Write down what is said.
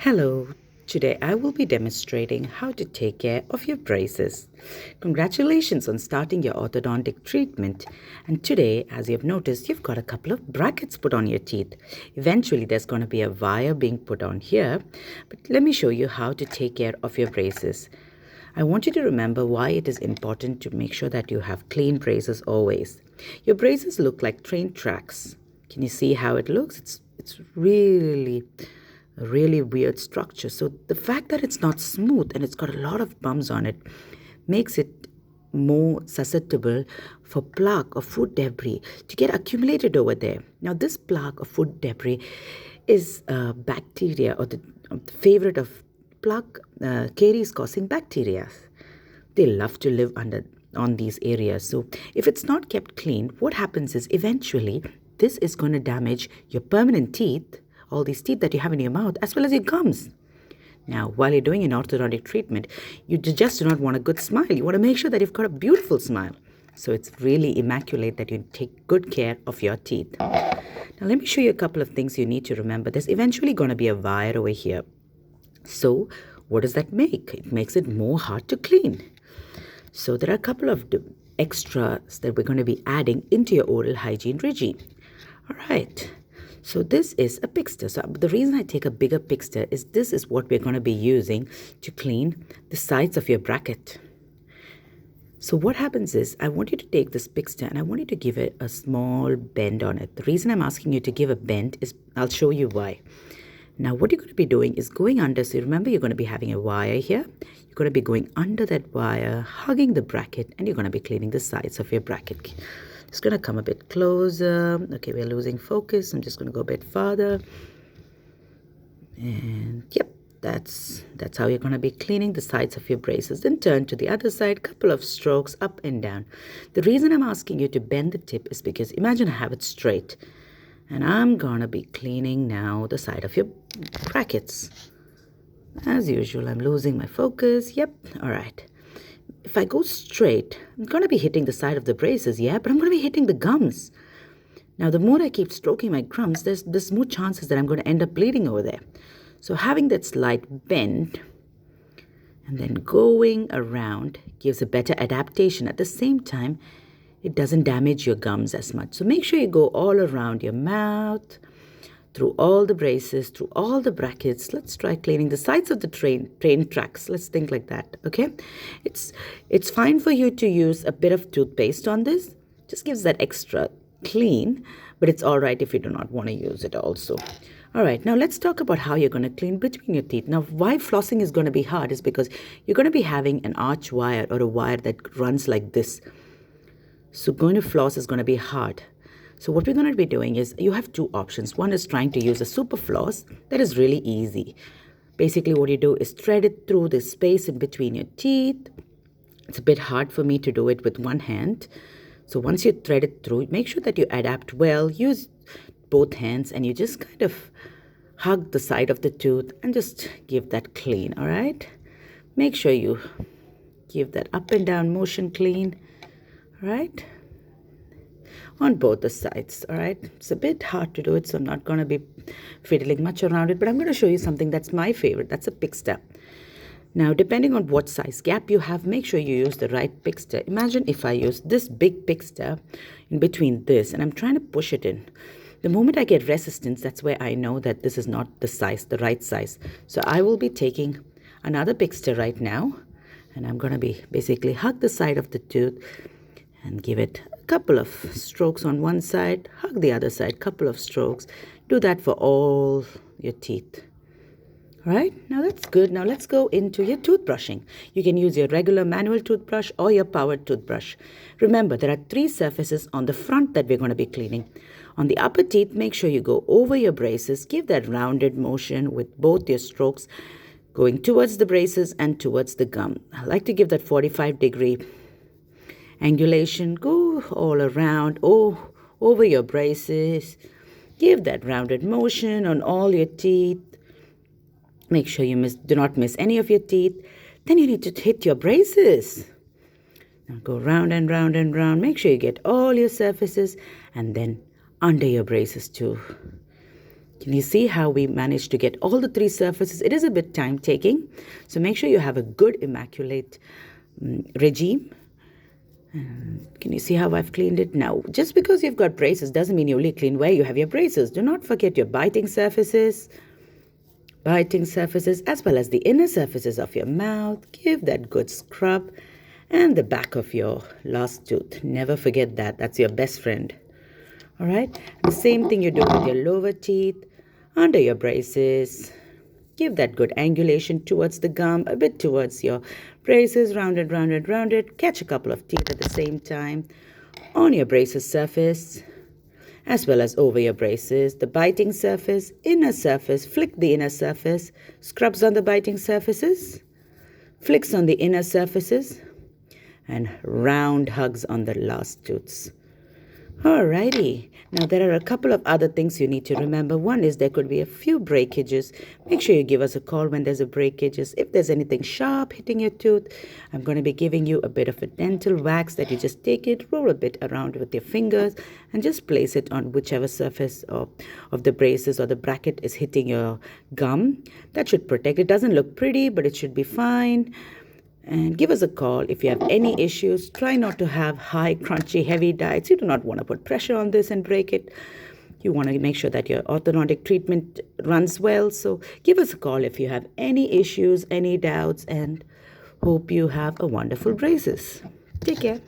Hello, today I will be demonstrating how to take care of your braces. Congratulations on starting your orthodontic treatment. And today, as you've noticed, you've got a couple of brackets put on your teeth. Eventually, there's going to be a wire being put on here. But let me show you how to take care of your braces. I want you to remember why it is important to make sure that you have clean braces always. Your braces look like train tracks. Can you see how it looks? It's really a really weird structure. So the fact that it's not smooth and it's got a lot of bumps on it makes it more susceptible for plaque or food debris to get accumulated over there. Now, this plaque or food debris is bacteria or the favorite of plaque caries causing bacteria. They love to live on these areas. So if it's not kept clean, what happens is eventually this is going to damage your permanent teeth, all these teeth that you have in your mouth, as well as your gums. Now, while you're doing an orthodontic treatment, you just do not want a good smile. You want to make sure that you've got a beautiful smile. So it's really immaculate that you take good care of your teeth. Now, let me show you a couple of things you need to remember. There's eventually going to be a wire over here. So what does that make? It makes it more hard to clean. So there are a couple of extras that we're going to be adding into your oral hygiene regime. All right. So this is a pixter. So the reason I take a bigger pixter is this is what we're going to be using to clean the sides of your bracket. So what happens is I want you to take this pixter and I want you to give it a small bend on it. The reason I'm asking you to give a bend is I'll show you why. Now what you're going to be doing is going under. So remember you're going to be having a wire here. You're going to be going under that wire, hugging the bracket, and you're going to be cleaning the sides of your bracket. Just going to come a bit closer. Okay, we're losing focus. I'm just going to go a bit farther. And yep, that's how you're going to be cleaning the sides of your braces. Then turn to the other side, couple of strokes up and down. The reason I'm asking you to bend the tip is because imagine I have it straight. And I'm going to be cleaning now the side of your brackets. As usual, I'm losing my focus. Yep, all right. If I go straight, I'm going to be hitting the side of the braces, yeah, but I'm going to be hitting the gums. Now, the more I keep stroking my gums, there's more chances that I'm going to end up bleeding over there. So having that slight bend and then going around gives a better adaptation. At the same time, it doesn't damage your gums as much. So make sure you go all around your mouth, through all the braces, through all the brackets. Let's try cleaning the sides of the train tracks. Let's think like that, okay? It's fine for you to use a bit of toothpaste on this. Just gives that extra clean, but it's all right if you do not want to use it also. All right, now let's talk about how you're going to clean between your teeth. Now, why flossing is going to be hard is because you're going to be having an arch wire or a wire that runs like this. So going to floss is going to be hard. So what we're going to be doing is you have two options. One is trying to use a super floss. That is really easy. Basically what you do is thread it through the space in between your teeth. It's a bit hard for me to do it with one hand. So once you thread it through, make sure that you adapt well. Use both hands and you just kind of hug the side of the tooth and just give that clean, all right? Make sure you give that up and down motion clean, all right? On both the sides, all right? It's a bit hard to do it, so I'm not going to be fiddling much around it, but I'm going to show you something that's my favorite. That's a pixter. Now, depending on what size gap you have, make sure you use the right pixter. Imagine if I use this big pixter in between this, and I'm trying to push it in. The moment I get resistance, that's where I know that this is not the size, the right size. So I will be taking another pixter right now, and I'm going to be basically hug the side of the tooth and give it a couple of strokes on one side, hug the other side, couple of strokes. Do that for all your teeth. All right, now that's good. Now let's go into your toothbrushing. You can use your regular manual toothbrush or your powered toothbrush. Remember, there are three surfaces on the front that we're going to be cleaning. On the upper teeth, make sure you go over your braces. Give that rounded motion with both your strokes going towards the braces and towards the gum. I like to give that 45-degree angulation. Go all around, over your braces. Give that rounded motion on all your teeth. Make sure you do not miss any of your teeth. Then you need to hit your braces. Now go round and round and round. Make sure you get all your surfaces and then under your braces too. Can you see how we managed to get all the three surfaces? It is a bit time taking, so make sure you have a good immaculate regime. Can you see how I've cleaned it? Now, just because you've got braces doesn't mean you only clean where you have your braces. Do not forget your biting surfaces, as well as the inner surfaces of your mouth. Give that good scrub, and the back of your last tooth. Never forget that. That's your best friend. All right? The same thing you do with your lower teeth, under your braces. Give that good angulation towards the gum, a bit towards your braces, rounded, rounded, rounded. Catch a couple of teeth at the same time on your braces surface, as well as over your braces. The biting surface, inner surface, flick the inner surface, scrubs on the biting surfaces, flicks on the inner surfaces, and round hugs on the last tooths. Alrighty. Now there are a couple of other things you need to remember. One is there could be a few breakages. Make sure you give us a call when there's a breakages. If there's anything sharp hitting your tooth, I'm going to be giving you a bit of a dental wax that you just take it, roll a bit around with your fingers, and just place it on whichever surface of the braces or the bracket is hitting your gum. That should protect. It doesn't look pretty, but it should be fine. And give us a call if you have any issues. Try not to have high, crunchy, heavy diets. You do not want to put pressure on this and break it. You want to make sure that your orthodontic treatment runs well. So give us a call if you have any issues, any doubts, and hope you have a wonderful braces. Take care.